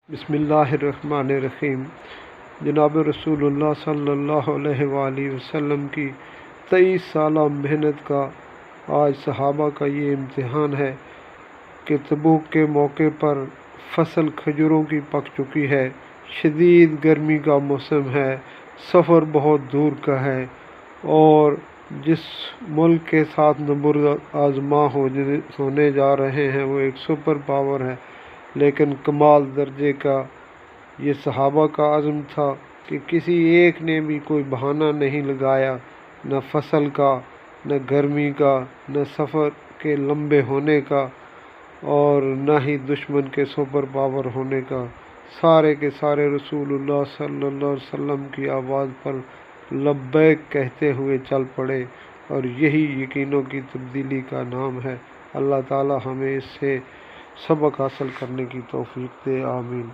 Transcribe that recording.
بسم اللہ الرحمن الرحیم۔ جناب رسول اللہ صلی اللہ علیہ وآلہ وسلم کی 23 سالہ محنت کا آج صحابہ کا یہ امتحان ہے کہ تبوک کے موقع پر فصل کھجوروں کی پک چکی ہے، شدید گرمی کا موسم ہے، سفر بہت دور کا ہے اور جس ملک کے ساتھ نبرد آزما ہونے جا رہے ہیں وہ ایک سپر پاور ہے، لیکن کمال درجے کا یہ صحابہ کا عزم تھا کہ کسی ایک نے بھی کوئی بہانہ نہیں لگایا، نہ فصل کا، نہ گرمی کا، نہ سفر کے لمبے ہونے کا اور نہ ہی دشمن کے سپر پاور ہونے کا۔ سارے کے سارے رسول اللہ صلی اللہ علیہ وسلم کی آواز پر لبیک کہتے ہوئے چل پڑے، اور یہی یقینوں کی تبدیلی کا نام ہے۔ اللہ تعالی ہمیں اس سے سبق حاصل کرنے کی توفیق دے، آمین۔